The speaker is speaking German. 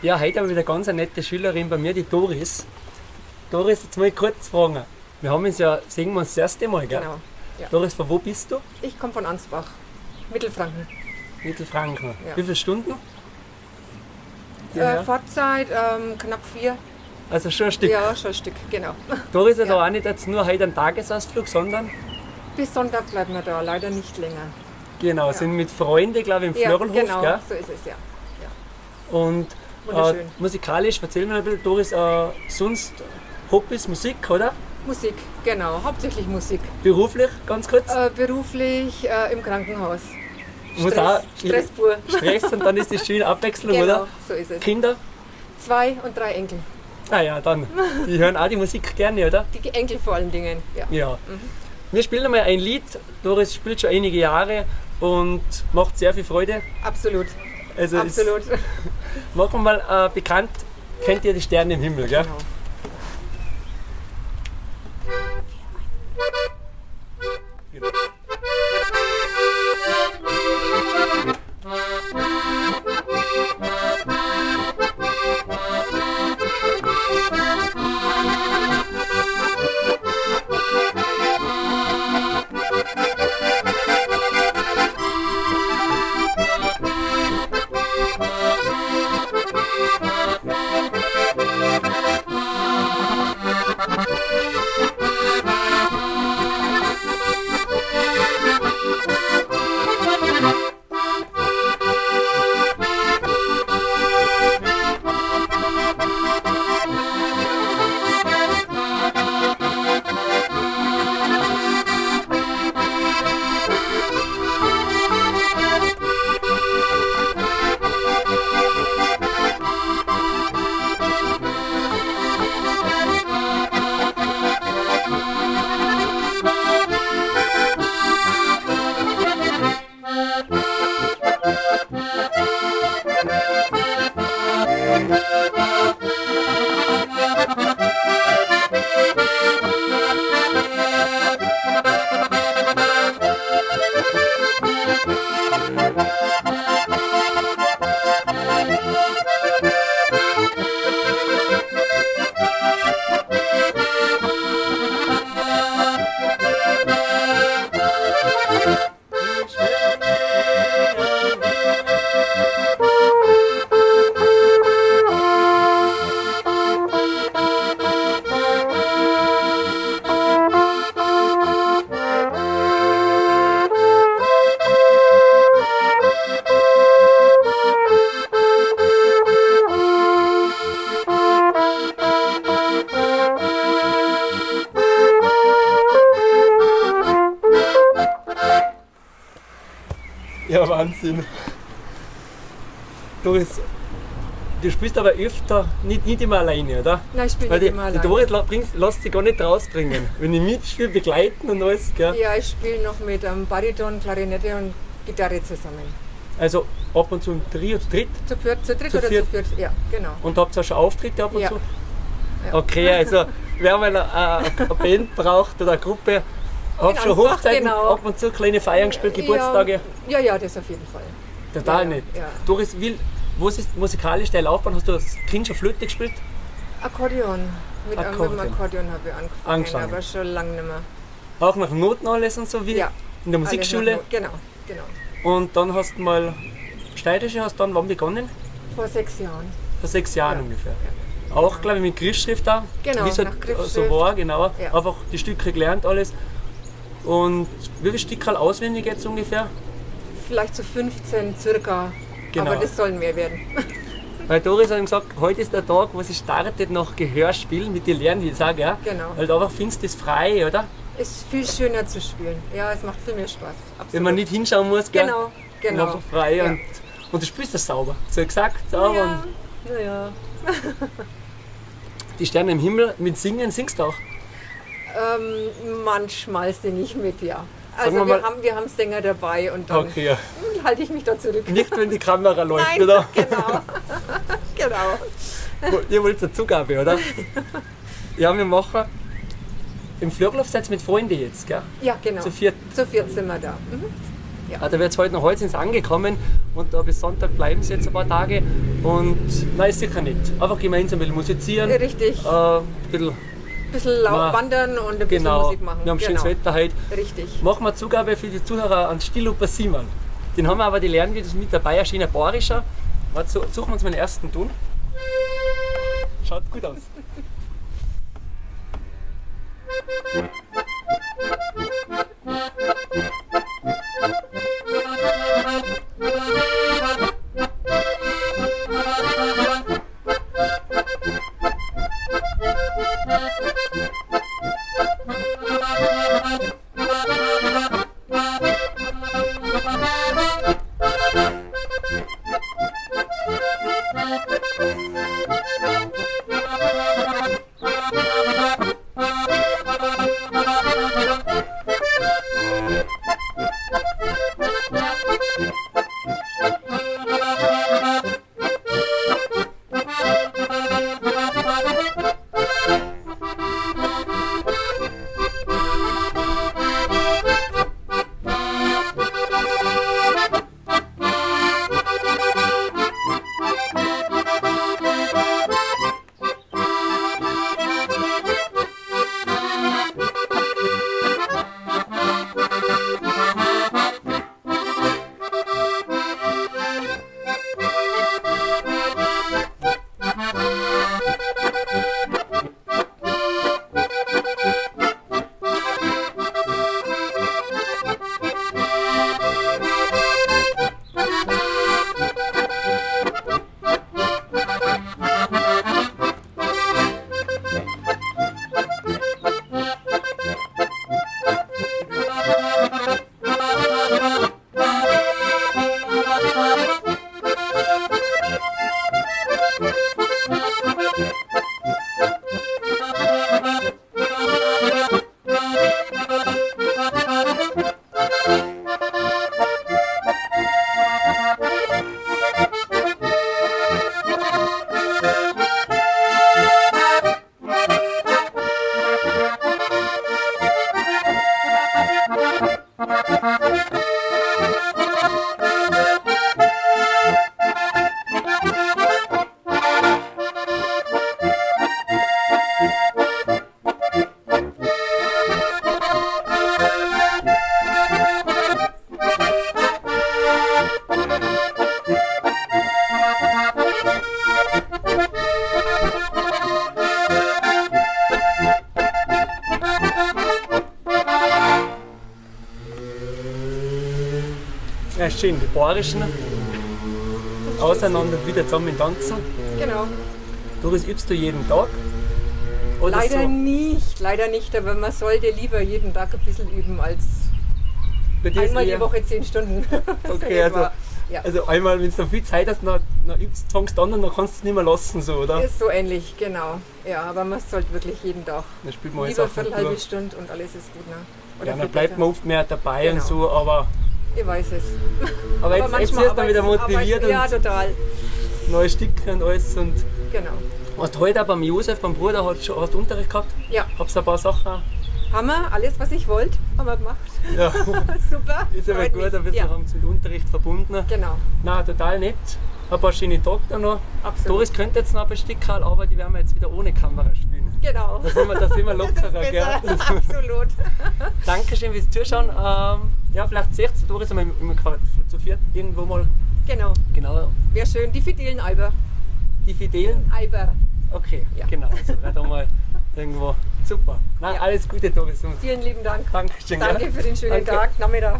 Ja, heute habe ich wieder ganz eine nette Schülerin bei mir, die Doris. Doris, jetzt mal kurz fragen. Wir haben uns ja, sehen wir uns das erste Mal, gell? Genau. Ja. Doris, von wo bist du? Ich komme von Ansbach, Mittelfranken. Mittelfranken. Ja. Wie viele Stunden? Hierher? Fahrzeit knapp 4. Also schon ein Stück. Ja, schon ein Stück, genau. Doris ist Ja. aber auch nicht jetzt nur heute ein Tagesausflug, sondern Bis Sonntag bleiben wir da, leider nicht länger. genau, Ja. sind mit Freunden, glaube ich, im Ja, Flörlhof, genau, gell? so ist es, ja. Und Wunderschön. musikalisch, erzähl mir ein bisschen, Doris, sonst Hobbys, Musik, oder? Musik, genau, hauptsächlich Musik. Beruflich, ganz kurz? Beruflich im Krankenhaus. Muss Stress, auch- Stress pur. Stress und dann ist die schöne Abwechslung, Genau, oder? so ist es. Kinder? 2 und 3 Enkel. Ah ja, dann. Die hören auch die Musik gerne, oder? Die Enkel vor allen Dingen, ja. Ja. Wir spielen einmal ein Lied. Doris spielt schon einige Jahre und macht sehr viel Freude. Absolut, Also absolut. Machen wir mal bekannt, kennt ihr die Sterne im Himmel, gell? Genau. Ja, Wahnsinn. Doris, du spielst aber öfter, nicht immer alleine, oder? Nein, ich spiele Weil nicht die, immer die alleine. Doris lässt sich gar nicht rausbringen. Wenn ich mitspiele, begleiten und alles, gell? Ja, ich spiele noch mit Bariton, Klarinette und Gitarre zusammen. Also ab und zu ein Trio, zu dritt. Zu dritt Zu oder viert. zu viert? Ja, genau. Und habt ihr auch schon Auftritte ab und Ja. zu? Ja. Okay, also wer mal eine Band braucht oder eine Gruppe, habt schon Ansbach, Hochzeiten, genau. ab und zu kleine Feiern gespielt, Geburtstage? Ja, das auf jeden Fall. Total Ja, nicht. ja. Doris, was ist musikalisch deine Laufbahn? Hast du als Kind schon Flöte gespielt? Akkordeon. Mit dem Akkordeon. Akkordeon habe ich Angefangen. aber schon lange nicht mehr. Auch nach Noten alles und so wie Ja. in der Alles Musikschule? noch- Genau. Und dann hast du mal Steirische, hast dann wann begonnen? Vor 6 Jahren. Vor 6 Jahren Ja. ungefähr. Auch, glaube ich, mit Griffschrift auch. Genau, wie es halt nach so Griffschrift. war, genau. Ja. Einfach die Stücke gelernt, alles. Und wie viele Stücke auswendig jetzt ungefähr? Vielleicht so 15 circa. Genau. Aber das sollen mehr werden. Weil Doris hat ihm gesagt, heute ist der Tag, wo sie startet nach Gehörspielen mit den Lernen, die sagen, ja. Genau. Weil du einfach findest das frei, oder? Ist viel schöner zu spielen. Ja, es macht viel mehr Spaß. Absolut. Wenn man nicht hinschauen muss, gell? Genau, genau. Und einfach frei Ja. und du spielst das sauber. So gesagt, sauber. Ja, Und naja. die Sterne im Himmel mit Singen, singst du auch? Manchmal singe ich mit, ja. Sagen Also wir wir haben Sänger dabei und dann Okay, ja. halte ich mich da zurück. Nicht, wenn die Kamera läuft, Nein, oder? genau. genau. Ihr wollt eine Zugabe, oder? Ja, wir machen im Fluglauf seid ihr mit Freunden jetzt, gell? Ja, genau. Zu viert. Zu viert sind wir da. Mhm. Ja. Da wird jetzt heute noch Holzins angekommen und da bis Sonntag bleiben sie jetzt ein paar Tage. Und nein, ist sicher nicht. Einfach gemeinsam ein bisschen musizieren. Richtig. Ein bisschen, Ein bisschen wandern und ein bisschen genau, Musik machen. wir haben schönes Wetter heute. Richtig. Machen wir Zugabe für die Zuhörer an Stilluper Simon. Den haben wir aber, die lernen wir das mit dabei, ein schöner bayerischer. Warte, suchen wir uns mal den ersten Ton. Schaut gut aus. Ja, schön, die Bayerischen auseinander und wieder zusammen tanzen. Genau. Doris, übst du jeden Tag? Oder Leider so? nicht, leider nicht, aber man sollte lieber jeden Tag ein bisschen üben als Bei dir ist einmal die eher- Woche 10 Stunden. So Okay, also, etwa. Ja. also einmal, wenn du noch viel Zeit hast, dann übst, fängst du an und dann kannst du es nicht mehr lassen, so, oder? Ist so ähnlich, genau. Ja, aber man sollte wirklich jeden Tag. Dann spielt man alles Lieber auf der Viertelhalbe Tour. Stunde und alles ist gut. Ne? Ja, viel dann bleibt besser. man oft mehr dabei Genau. und so, aber Ich weiß es. jetzt wirst du dann wieder motiviert Ja, und total. neue Stücke und alles. Und Genau. hast du heute auch beim Josef, beim Bruder, hast du Unterricht gehabt? Ja, Habst du ein paar Sachen? haben wir alles, was ich wollte, haben wir gemacht. Ja, Super. ist aber freut gut, mich. ein bisschen Ja, haben sie mit Unterricht verbunden. genau. Nein, total nett. Ein paar schöne Tage da noch. Absolut. Doris könnte jetzt noch ein Stück, aber die werden wir jetzt wieder ohne Kamera spielen. Genau. Da sind wir lockerer, das ist gell? besser. Absolut. Dankeschön fürs Zuschauen. Ja, vielleicht seht ihr Doris einmal zu viert irgendwo mal. Genau. Genau, Wäre schön. Die Fidelen Alber. die Fidelen. Alber. Okay, Ja. genau. Also da mal irgendwo. Super. Nein, Ja. alles Gute, Doris. Und Vielen lieben Dank. Dankeschön. Danke gell? für den schönen Danke. Tag, Nachmittag.